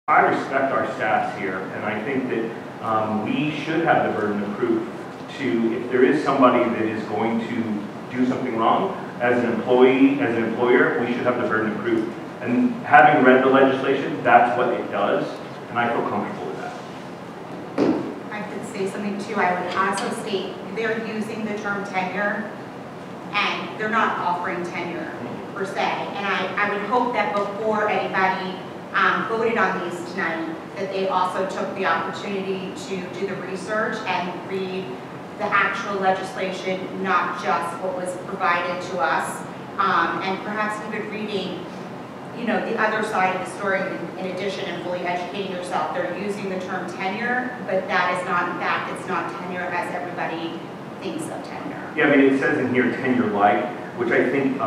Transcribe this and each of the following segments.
I respect our staffs here, and I think that we should have the burden of proof to, if there is somebody that is going to do something wrong, as an employee, as an employer, we should have the burden of proof. And having read the legislation, that's what it does, and I feel comfortable with that. I could say something too. I would also state they're using the term tenure, and they're not offering tenure per se. And I would hope that before anybody voted on these tonight, that they also took the opportunity to do the research and read the actual legislation, not just what was provided to us, and perhaps even reading, the other side of the story in addition, and fully educating yourself. They're using the term tenure, but that is not, in fact, it's not tenure as everybody thinks of tenure. Yeah, I mean, it says in here tenure-like, which I think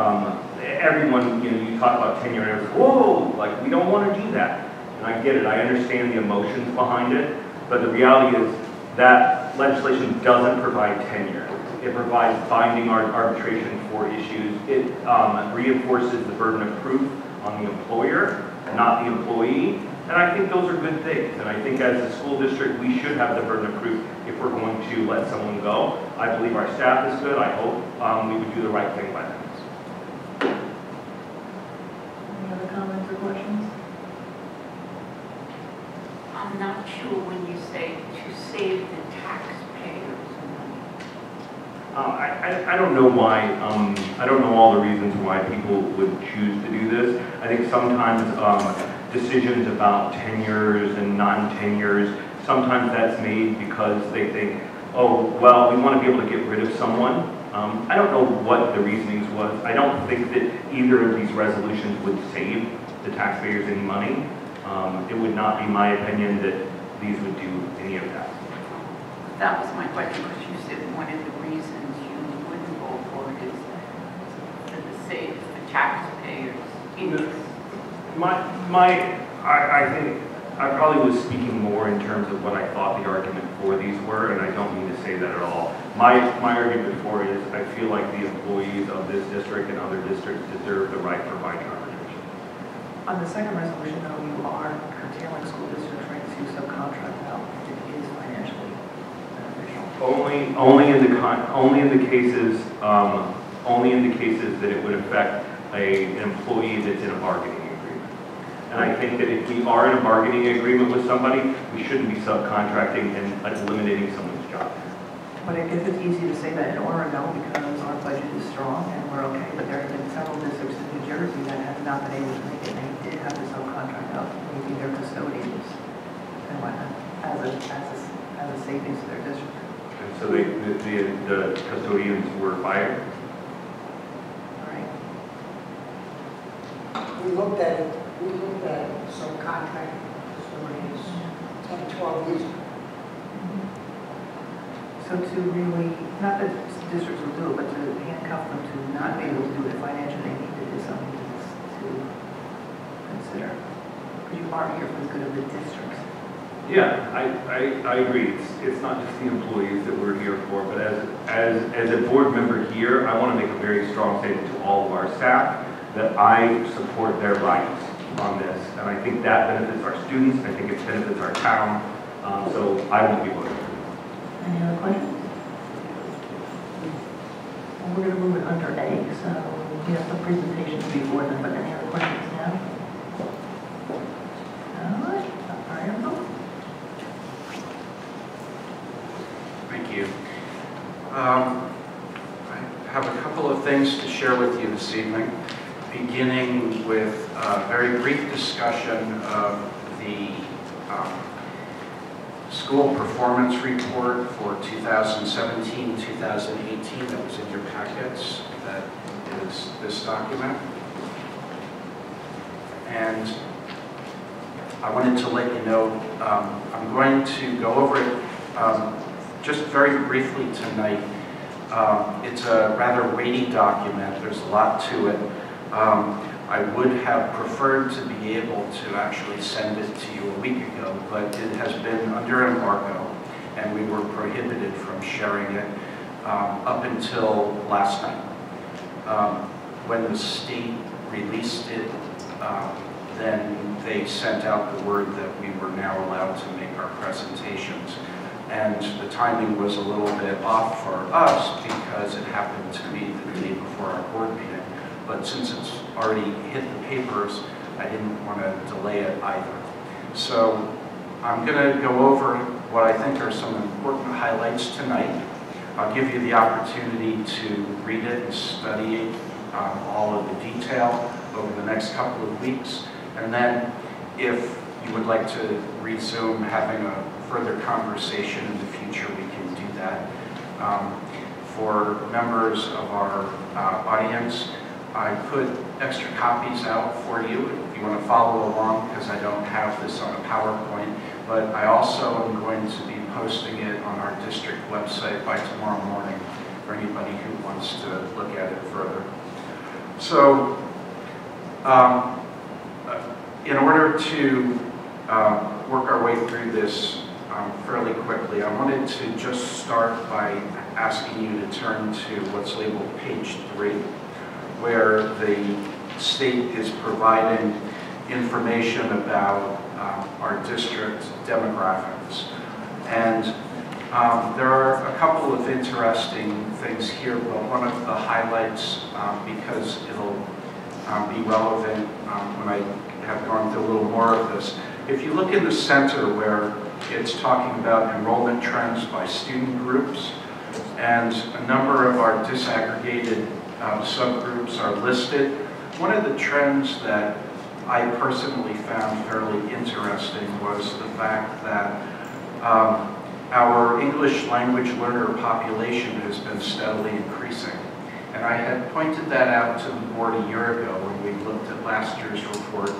everyone, you talk about tenure and it's, whoa, like we don't want to do that. And I get it, I understand the emotions behind it, but the reality is that legislation doesn't provide tenure. It provides binding arbitration for issues. It reinforces the burden of proof on the employer, not the employee. And I think those are good things. And I think as a school district, we should have the burden of proof if we're going to let someone go. I believe our staff is good. I hope we would do the right thing by them. Any other comments or questions? I'm not sure when you say to save the taxpayers money. I don't know why, I don't know all the reasons why people would choose to do this. I think sometimes decisions about tenures and non-tenures, sometimes that's made because they think, oh, well, we want to be able to get rid of someone. I don't know what the reasonings was. I don't think that either of these resolutions would save the taxpayers any money. It would not be my opinion that these would do any of that. That was my question, because you said one of the reasons you wouldn't vote for it is to save the taxpayers. I think I probably was speaking more in terms of what I thought the argument for these were, and I don't mean to say that at all. My argument for it is I feel like the employees of this district and other districts deserve the right for binding arbitration. On the second resolution, though, you are curtailing school districts right to subcontract out if it is financially beneficial. Only in the cases that it would affect an employee that's in a bargaining agreement. And I think that if we are in a bargaining agreement with somebody, we shouldn't be subcontracting and eliminating someone's job. But I guess it's easy to say that in Oradell because our budget is strong and we're okay. But there have been several districts in New Jersey that have not been able to make it. They did have to subcontract out maybe their custodians and whatnot as a savings to their district. And so the custodians were fired. We looked at it, subcontract custodians 10, 12 years ago. So to really, not that districts will do it, but to handcuff them to not be able to do it financially, they need to do something to consider. Because you are here for the good of the districts. Yeah, I agree. It's not just the employees that we're here for, but as a board member here, I want to make a very strong statement to all of our staff that I support their rights on this. And I think that benefits our students. I think it benefits our town. So I won't be voting for this. Any other questions? Well, we're going to move it under A, so we have some presentations before them, but any other questions now? All right, Thank you. I have a couple of things to share with you this evening, beginning with a very brief discussion of the school performance report for 2017-2018 that was in your packets. That is this document. And I wanted to let you know, I'm going to go over it just very briefly tonight. It's a rather weighty document. There's a lot to it. I would have preferred to be able to actually send it to you a week ago, but it has been under embargo, and we were prohibited from sharing it up until last night. When the state released it then they sent out the word that we were now allowed to make our presentations. And the timing was a little bit off for us because it happened to be the day before our board meeting. But since it's already hit the papers, I didn't want to delay it either. So I'm going to go over what I think are some important highlights tonight. I'll give you the opportunity to read it and study it, all of the detail over the next couple of weeks. And then if you would like to resume having a further conversation in the future, we can do that. For members of our audience, I put extra copies out for you if you want to follow along, because I don't have this on a PowerPoint, but I also am going to be posting it on our district website by tomorrow morning for anybody who wants to look at it further. So, in order to work our way through this fairly quickly, I wanted to just start by asking you to turn to what's labeled page 3, where the state is providing information about our district demographics. And there are a couple of interesting things here, but one of the highlights, because it'll be relevant when I have gone through a little more of this. If you look in the center where it's talking about enrollment trends by student groups, and a number of our disaggregated subgroups are listed. One of the trends that I personally found fairly interesting was the fact that our English language learner population has been steadily increasing. And I had pointed that out to the board a year ago when we looked at last year's report.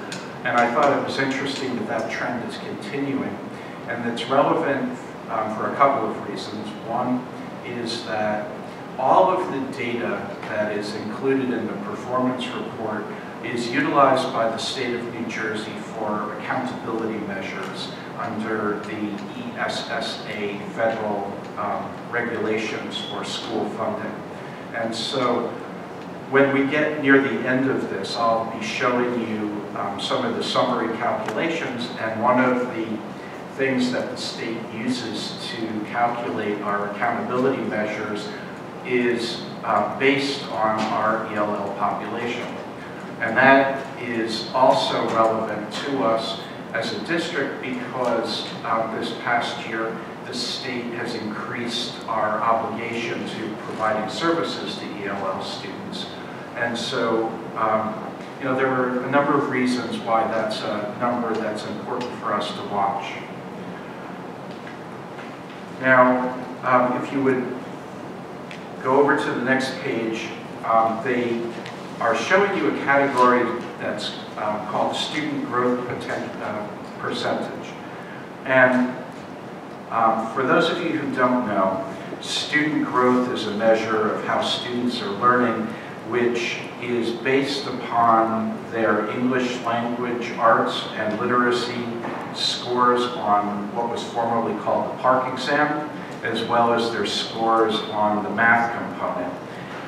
And I thought it was interesting that that trend is continuing. And it's relevant for a couple of reasons. One is that all of the data that is included in the performance report is utilized by the state of New Jersey for accountability measures under the ESSA federal regulations for school funding. And so when we get near the end of this, I'll be showing you some of the summary calculations, and one of the things that the state uses to calculate our accountability measures is based on our ELL population. And that is also relevant to us as a district because this past year, the state has increased our obligation to providing services to ELL students. And so, you know, there are a number of reasons why that's a number that's important for us to watch. Now, if you would go over to the next page, they are showing you a category that's called student growth percentage. And for those of you who don't know, student growth is a measure of how students are learning, which is based upon their English language, arts, and literacy scores on what was formerly called the PARCC exam, as well as their scores on the math component.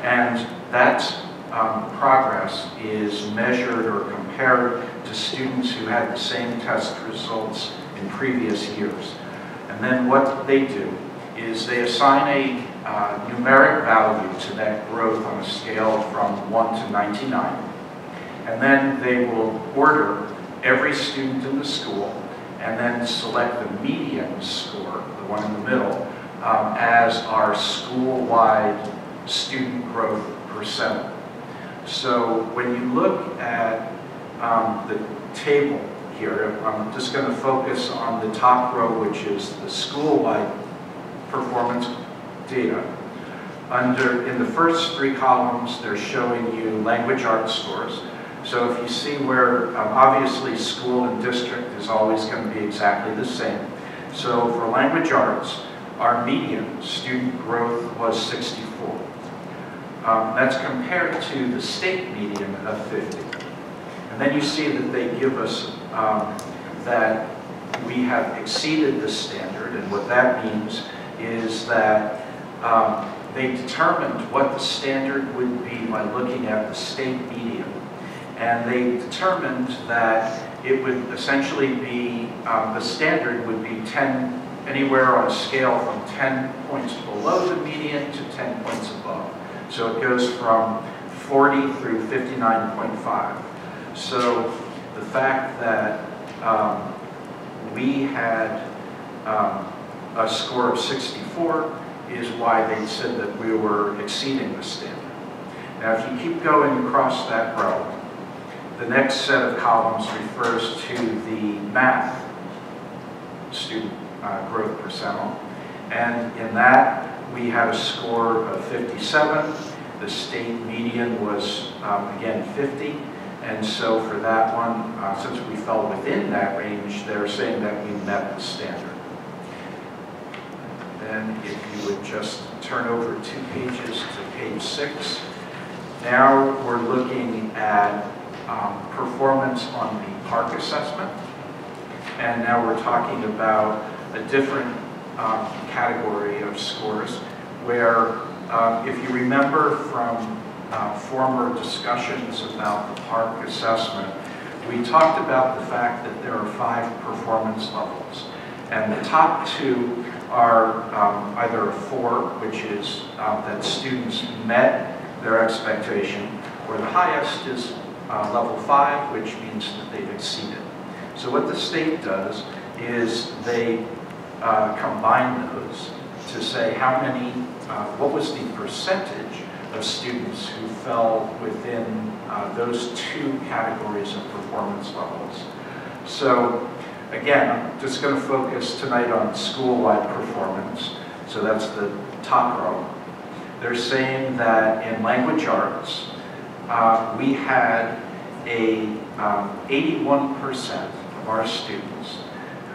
And that progress is measured or compared to students who had the same test results in previous years. And then what they do is they assign a numeric value to that growth on a scale from 1 to 99. And then they will order every student in the school and then select the median score, the one in the middle, as our school-wide student growth percent. So when you look at the table here, I'm just going to focus on the top row, which is the school-wide performance data. In the first 3 columns, they're showing you language arts scores. So if you see where obviously school and district is always going to be exactly the same. So for language arts, our median student growth was 64. That's compared to the state median of 50. And then you see that they give us that we have exceeded the standard, and what that means is that they determined what the standard would be by looking at the state median. And they determined that it would essentially be, the standard would be 10, anywhere on a scale from 10 points below the median to 10 points above. So it goes from 40 through 59.5. So the fact that we had a score of 64 is why they said that we were exceeding the standard. Now, if you keep going across that row, the next set of columns refers to the math student growth percentile. And in that, we had a score of 57. The state median was, again, 50. And so for that one, since we fell within that range, they're saying that we met the standard. Then if you would just turn over 2 pages to page 6. Now we're looking at performance on the PARCC assessment. And now we're talking about a different category of scores where, if you remember from former discussions about the PARCC assessment, we talked about the fact that there are 5 performance levels. And the top 2 are either a 4, which is that students met their expectation, or the highest is level 5, which means that they've exceeded. So what the state does is they combine those to say how many, what was the percentage of students who fell within those 2 categories of performance levels. So again, I'm just going to focus tonight on school-wide performance. So that's the top row. They're saying that in language arts, we had a 81% of our students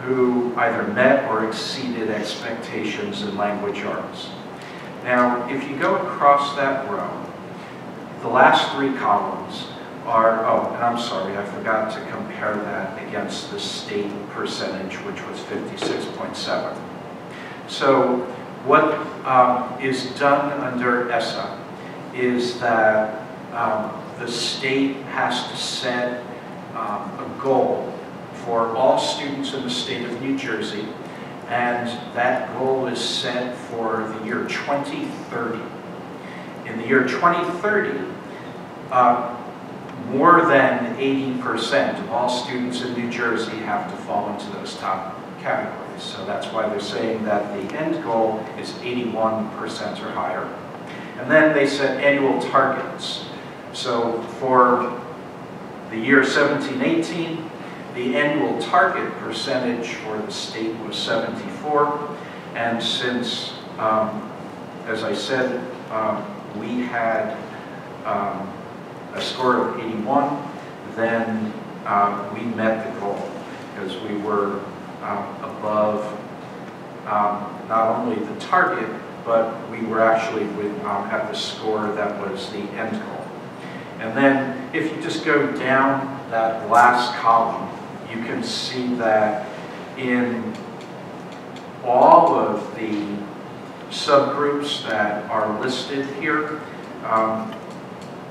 who either met or exceeded expectations in language arts. Now, if you go across that row, the last 3 columns are, oh, and I'm sorry, I forgot to compare that against the state percentage, which was 56.7. So what is done under ESSA is that the state has to set a goal for all students in the state of New Jersey, and that goal is set for the year 2030. In the year 2030, more than 80% of all students in New Jersey have to fall into those top categories. So that's why they're saying that the end goal is 81% or higher. And then they set annual targets. So for the year 17-18, the annual target percentage for the state was 74. And since, as I said, we had a score of 81, then we met the goal because we were above not only the target, but we were actually at the score that was the end goal. And then if you just go down that last column, you can see that in all of the subgroups that are listed here,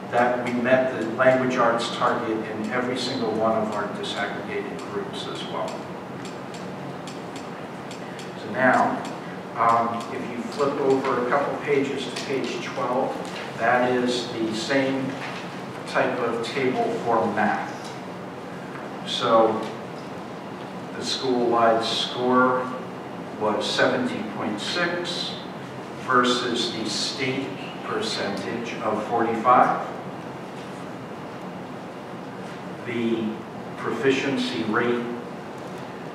that we met the language arts target in every single one of our disaggregated groups as well. So now, if you flip over a couple pages to page 12, that is the same type of table for math. So the school-wide score was 70.6 versus the state percentage of 45. The proficiency rate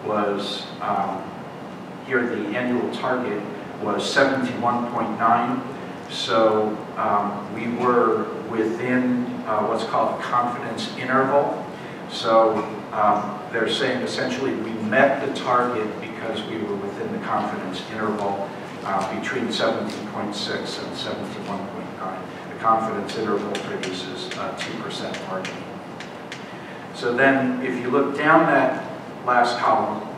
was, here the annual target was 71.9. So we were within what's called a confidence interval. So they're saying essentially we met the target because we were within the confidence interval between 70.6 and 71.9. The confidence interval produces a 2% margin. So then if you look down that last column,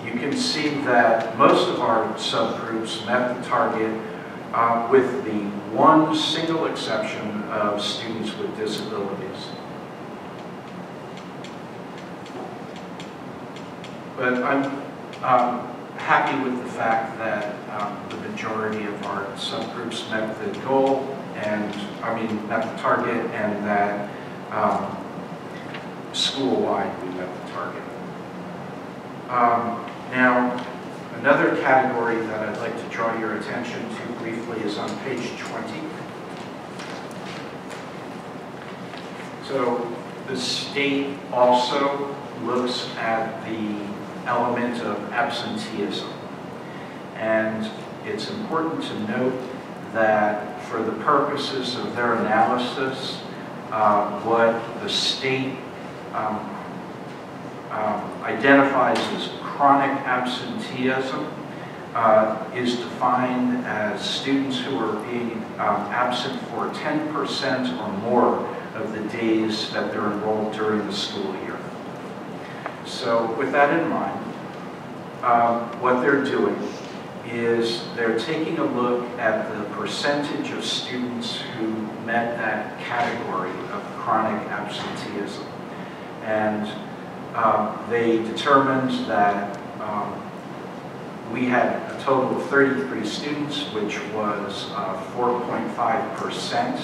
you can see that most of our subgroups met the target with the one single exception of students with disabilities. But I'm happy with the fact that the majority of our subgroups met the goal, and met the target, and that school-wide we met the target. Now, another category that I'd like to draw your attention to briefly is on page 20. So the state also looks at the element of absenteeism. And it's important to note that for the purposes of their analysis, what the state identifies as chronic absenteeism is defined as students who are being absent for 10% or more of the days that they're enrolled during the school year. So with that in mind, what they're doing is they're taking a look at the percentage of students who met that category of chronic absenteeism. And they determined that we had a total of 33 students, which was 4.5%.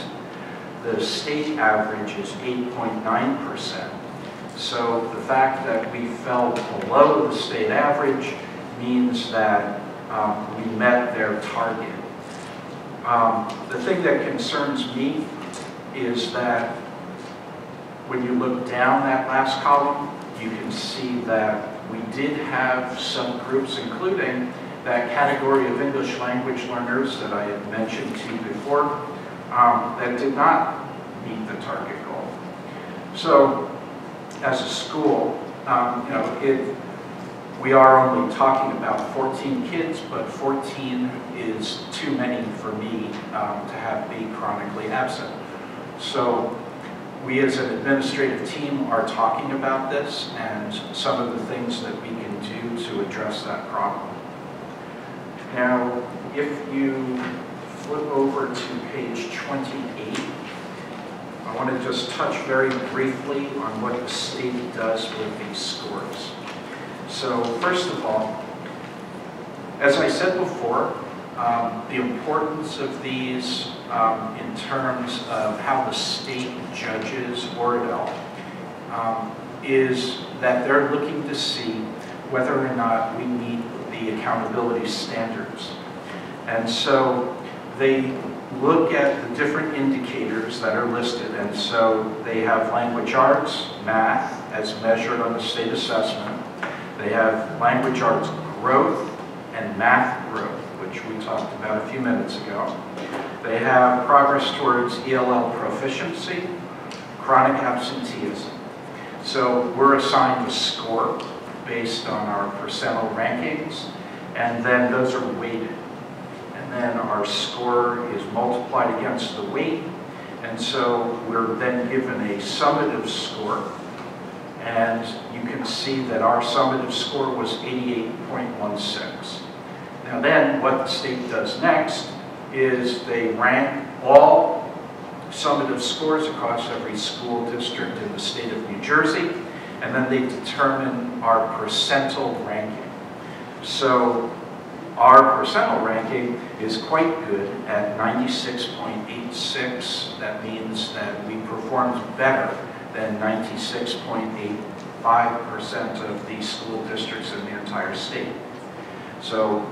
The state average is 8.9%. So the fact that we fell below the state average means that we met their target. The thing that concerns me is that when you look down that last column, you can see that we did have some groups, including that category of English language learners that I had mentioned to you before, that did not meet the target goal. So, as a school, we are only talking about 14 kids, but 14 is too many for me to have be chronically absent. So we as an administrative team are talking about this and some of the things that we can do to address that problem. Now, if you flip over to page 28, I want to just touch very briefly on what the state does with these scores. So first of all, as I said before, the importance of these in terms of how the state judges Oradell is that they're looking to see whether or not we meet the accountability standards. And so they look at the different indicators that are listed. And so they have language arts, math, as measured on the state assessment. They have language arts growth and math growth, which we talked about a few minutes ago. They have progress towards ELL proficiency, chronic absenteeism. So we're assigned a score based on our percentile rankings, and then those are weighted. And then our score is multiplied against the weight, and so we're then given a summative score. And you can see that our summative score was 88.16. Now then, what the state does next is they rank all summative scores across every school district in the state of New Jersey, and then they determine our percentile ranking. So our percentile ranking is quite good at 96.86. That means that we performed better than 96.85% of the school districts in the entire state. So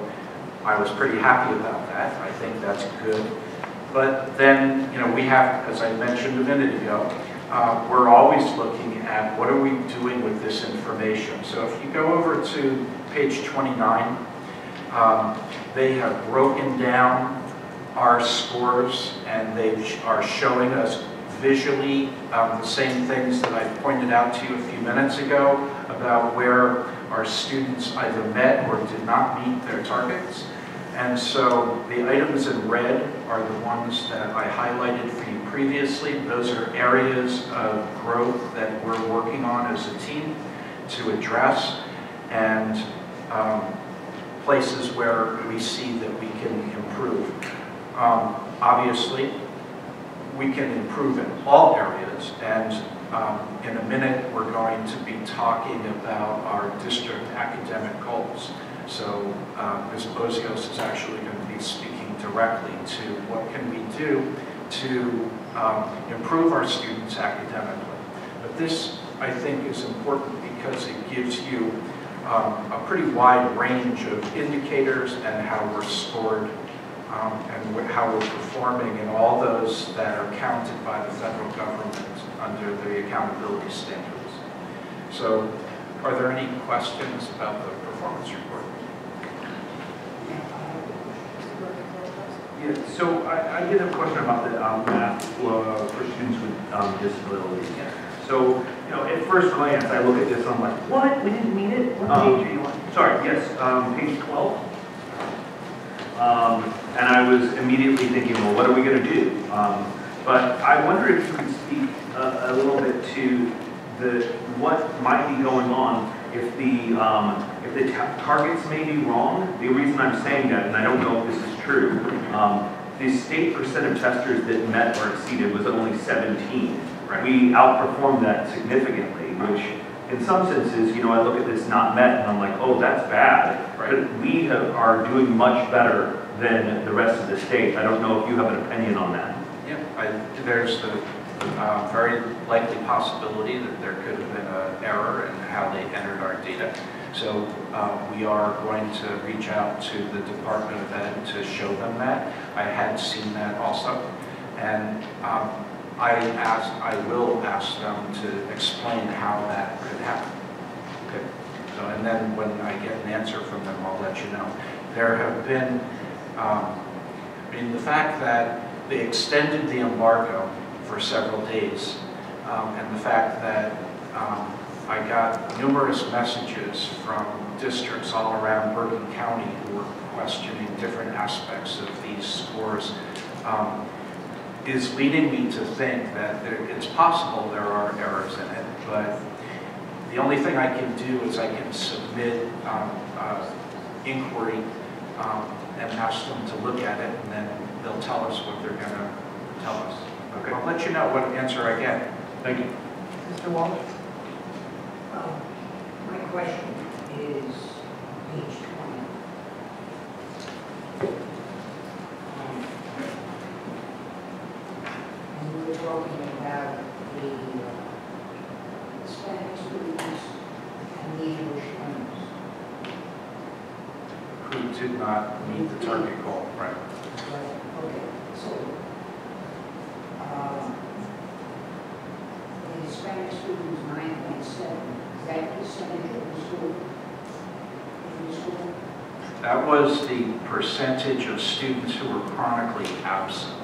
I was pretty happy about that. I think that's good. But then, we have, as I mentioned a minute ago, we're always looking at what are we doing with this information. So if you go over to page 29, they have broken down our scores, and they are showing us visually the same things that I pointed out to you a few minutes ago about where our students either met or did not meet their targets. And so the items in red are the ones that I highlighted for you previously. Those are areas of growth that we're working on as a team to address, and places where we see that we can improve. Obviously, we can improve in all areas, and In a minute, we're going to be talking about our district academic goals. So Ms. Bozios is actually going to be speaking directly to what can we do to improve our students academically. But this, I think, is important because it gives you a pretty wide range of indicators and how we're scored and how we're performing in all those that are counted by the federal government under the accountability standards. So, are there any questions about the performance report? Yeah, so I did have a question about the math for students with disabilities. Yeah. So, you know, at first glance, I look at this and I'm like, What? We didn't mean it? What page are you on? sorry, yes, page 12. And I was immediately thinking, well, what are we going to do? But I wonder if you could speak a little bit to what might be going on if the targets may be wrong. The reason I'm saying that, and I don't know if this is true, the state percent of testers that met or exceeded was only 17. Right? We outperformed that significantly, which in some senses, you know, I look at this not met and I'm like, oh, that's bad. Right. But we are doing much better than the rest of the state. I don't know if you have an opinion on that. Yeah, there's the very likely possibility that there could have been an error in how they entered our data. So we are going to reach out to the Department of Ed to show them that. I had seen that also. And I will ask them to explain how that could happen. Okay. So, and then when I get an answer from them, I'll let you know. There have been, I mean, the fact that they extended the embargo for several days, and the fact that I got numerous messages from districts all around Bergen County who were questioning different aspects of these scores, is leading me to think that it's possible there are errors in it, but the only thing I can do is I can submit inquiry and ask them to look at it, and then they'll tell us what they're going to tell us. Okay. I'll let you know what answer I get. Thank you. Mr. Walsh? My question is page 20. And we were talking about the Hispanic students and the English learners. Who did not meet the target goal, right? Right, okay, so the Hispanic students 9.7, is that percentage of the school? In the school? That was the percentage of students who were chronically absent.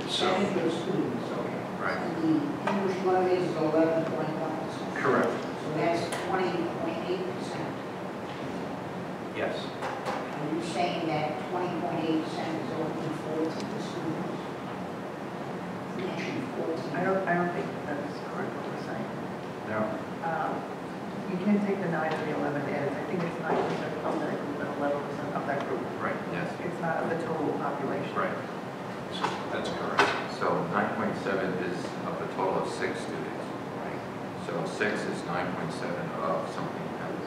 So, Percentage of students, okay. right. And the English learners is 11.1%. Correct. So that's 20.8%. Yes. Are you saying that 20.8% is only 14 students? You mentioned 14. I don't think that's correct what we're saying. No. You can't take the 9 and the 11 ends. I think it's 9% of that group and 11% of that group. Right. Yes. It's not of the total population. Right. So that's correct. So 9.7 is of a total of 6 students, right? So 6 is 9.7 of something else.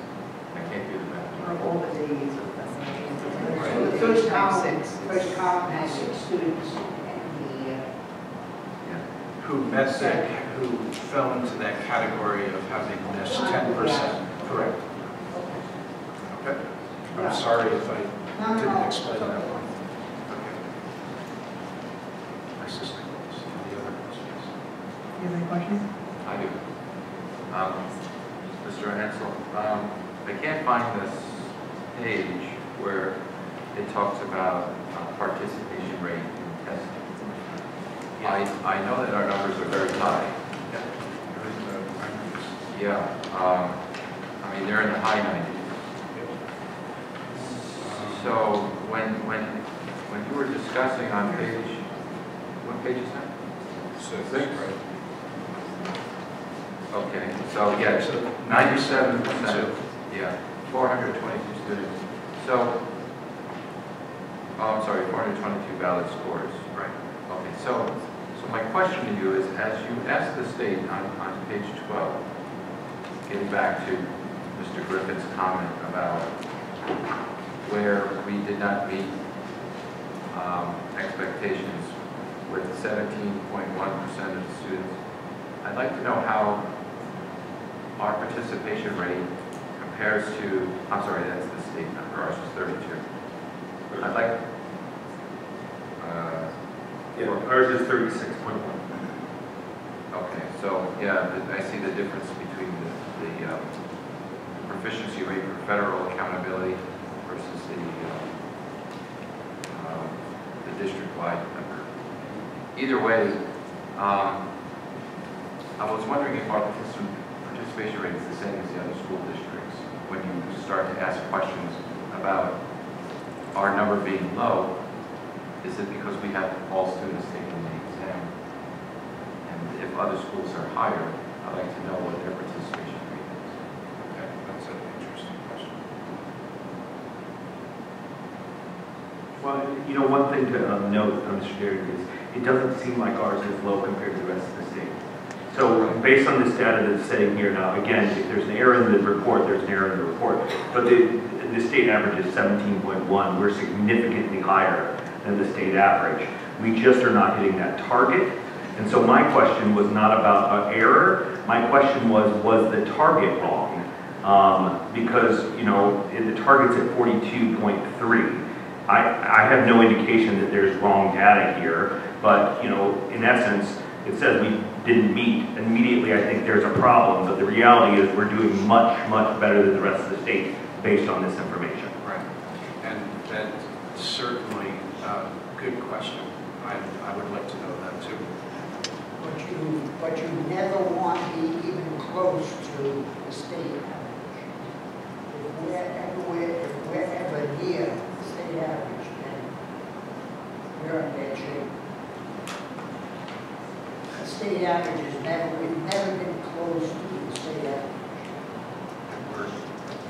I can't do the math. Of all the days of the So the first column has 6 students and the Who met that, who fell into that category of having missed 10%. Correct. Okay. I'm sorry if I didn't explain that one. Okay. My sister knows. Any other questions? You have any questions? I do. Mr. Ansel, I can't find this page where it talks about participation rate in testing. I know that our numbers are very high. Yeah. I mean, they're in the high 90s. So when you were discussing on page, what page is that? 6, right? Okay, so yeah, so 97%, yeah, 422 students. So, oh, I'm sorry, 422 valid scores. Right. Okay, So my question to you is, as you ask the state on page 12, getting back to Mr. Griffin's comment about where we did not meet expectations with 17.1% of the students, I'd like to know how our participation rate compares to, I'm sorry, that's the state number, ours was 32. I'd like, Yeah, ours is 36.1. okay, so yeah, I see the difference between the proficiency rate for federal accountability versus the district-wide number. Either way, I was wondering if our participation rate is the same as the other school districts. When you start to ask questions about our number being low, is it because we have all students taking the exam? And if other schools are higher, I'd like to know what their participation rate is. Okay, that's an interesting question. Well, you know, one thing to note, Mr. Derrick, is it doesn't seem like ours is low compared to the rest of the state. So based on this data that's sitting here now, again, if there's an error in the report, there's an error in the report. But the state average is 17.1. We're significantly higher than the state average. We just are not hitting that target. And so my question was not about an error. My question was the target wrong? Because, you know, the target's at 42.3. I have no indication that there's wrong data here, but, you know, in essence, it says we didn't meet. Immediately, I think there's a problem, but the reality is we're doing much, much better than the rest of the state based on this information. Right. And that's certainly a good question. I would like to know that too. But you never want to be even close to the state average. If we're ever near the state average, then we're in bad shape. The state average is we've never been close to the state average. And we're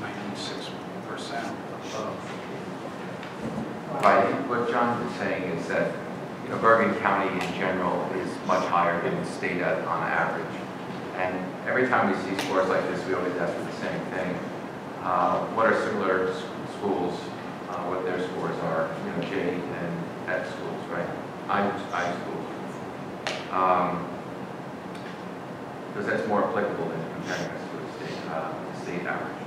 96% above. But I think what John is saying is that, you know, Bergen County in general is much higher than the state on average. And every time we see scores like this, we always ask for the same thing. What are similar schools, what their scores are, you know, J and F schools, right? I schools. Because that's more applicable than comparing us to the state average.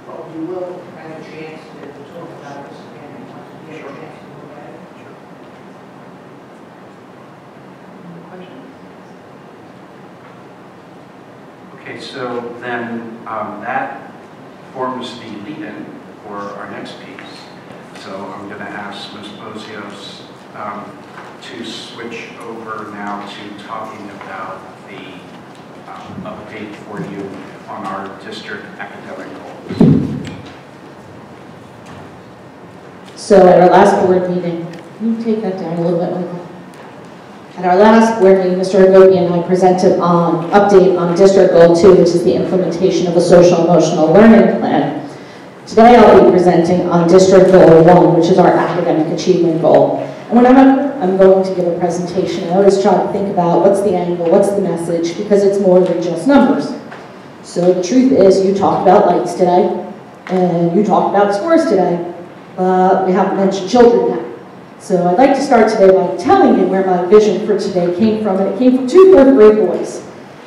But we will have a chance to talk about this again once we get a chance to look at it. Okay, so then that forms the lead-in for our next piece. So I'm going to ask Ms. Bozios to switch over now to talking about the update for you on our district academic goals. So at our last board meeting, can you take that down a little bit, Michael? At our last board meeting, Mr. Agopi and I presented on update on District Goal 2, which is the implementation of the social emotional learning plan. Today I'll be presenting on District Goal 1, which is our academic achievement goal. And when I'm going to give a presentation, I always try to think about what's the angle, what's the message, because it's more than just numbers. So the truth is, you talked about lights today, and you talked about scores today, but we haven't mentioned children yet. So I'd like to start today by telling you where my vision for today came from, and it came from 2 4th grade boys.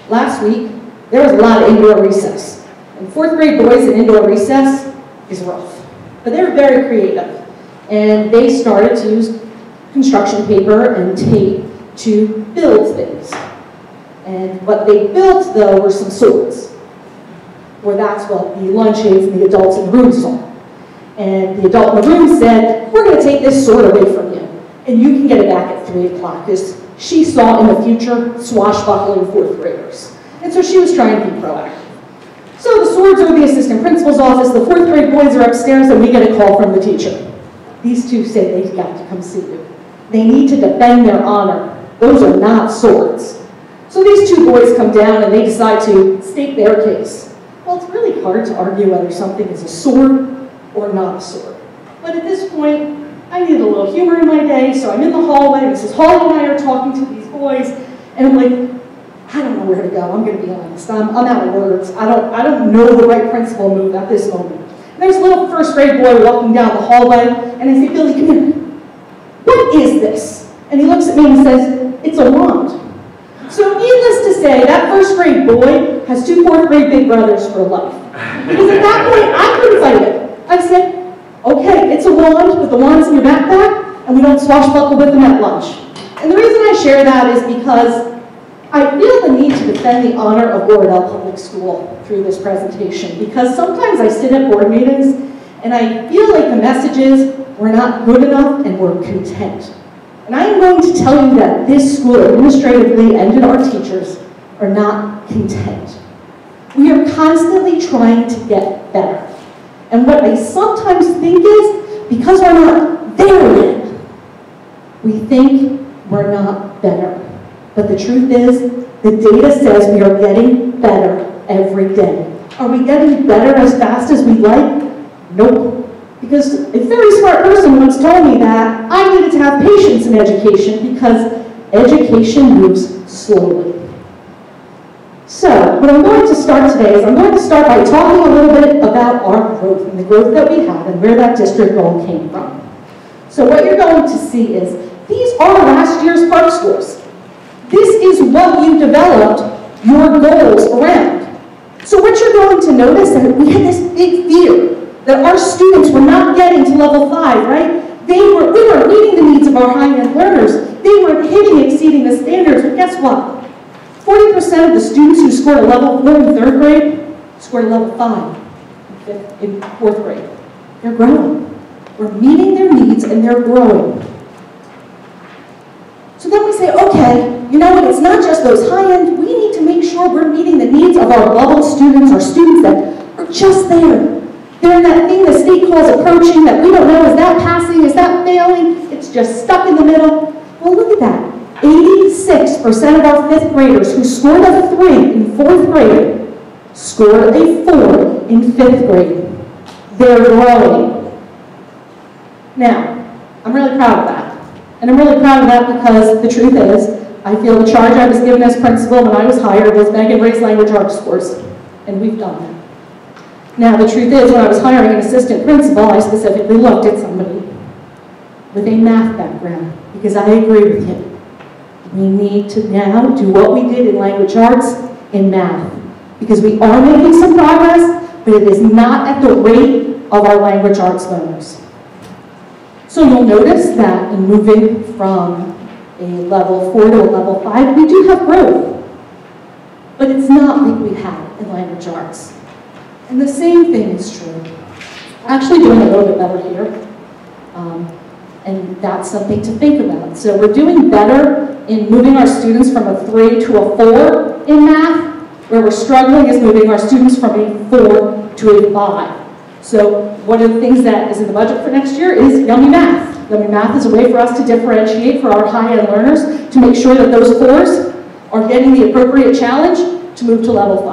Last week, there was a lot of indoor recess. And 4th grade boys in indoor recess is rough. But they were very creative, and they started to use construction paper and tape to build things. And what they built, though, were some swords. Or that's what the lunch aides and the adults in the room saw. And the adult in the room said, we're going to take this sword away from you, and you can get it back at 3 o'clock, because she saw in the future swashbuckling 4th graders. And so she was trying to be proactive. So the swords are at the assistant principal's office, the 4th grade boys are upstairs, and we get a call from the teacher. These two say they've got to come see you. They need to defend their honor. Those are not swords. So these 2 boys come down and they decide to state their case. Well, it's really hard to argue whether something is a sword or not a sword. But at this point, I need a little humor in my day, so I'm in the hallway. Mrs. Hawley and I are talking to these boys. boys. And I'm like, I don't know where to go. I'm going to be honest. I'm out of words. I don't know the right principal move at this moment. And there's a little first grade boy walking down the hallway, and I say, Billy, come here. What is this? And he looks at me and says, it's a wand. So needless to say, that first grade boy has 2 fourth grade big brothers for life. Because at that point, I couldn't fight it. I said, okay, it's a wand, but the wand's in your backpack, and we don't swashbuckle with them at lunch. And the reason I share that is because I feel the need to defend the honor of Oradell Public School through this presentation, because sometimes I sit at board meetings and I feel like the messages were not good enough and we're content. And I am going to tell you that this school administratively and our teachers are not content. We are constantly trying to get better. And what I sometimes think is, because we're not there yet, we think we're not better. But the truth is, the data says we are getting better every day. Are we getting better as fast as we'd like? Nope. Because a very smart person once told me that I needed to have patience in education because education moves slowly. So, what I'm going to start today is I'm going to start by talking a little bit about our growth and the growth that we have and where that district goal came from. So what you're going to see is these are last year's park scores. This is what you developed your goals around. So what you're going to notice, and we had this big fear that our students were not getting to level 5, right? We were meeting the needs of our high-end learners. They were exceeding the standards, but guess what? 40% of the students who scored a level 4 in 3rd grade scored a level 5 in 4th grade. They're growing. We're meeting their needs and they're growing. So then we say, okay, you know what, it's not just those high-end, we need to make sure we're meeting the needs of our bubble students, our students that are just there. They're in that thing the state calls approaching that we don't know, is that passing, is that failing? It's just stuck in the middle. Well, look at that. 86% of our 5th graders who scored a 3 in 4th grade scored a 4 in 5th grade. They're growing. Now, I'm really proud of that. And I'm really proud of that because the truth is, I feel the charge I was given as principal when I was hired was Megan raise language arts scores. And we've done that. Now, the truth is, when I was hiring an assistant principal, I specifically looked at somebody with a math background because I agree with you. We need to now do what we did in language arts in math because we are making some progress, but it is not at the rate of our language arts learners. So you'll notice that in moving from a level 4 to a level 5, we do have growth, but it's not like we had in language arts. And the same thing is true. Actually doing a little bit better here, and that's something to think about. So we're doing better in moving our students from a 3 to a 4 in math. Where we're struggling is moving our students from a 4 to a 5. So one of the things that is in the budget for next year is Yummy Math. Yummy Math is a way for us to differentiate for our high-end learners to make sure that those 4s are getting the appropriate challenge to move to level 5.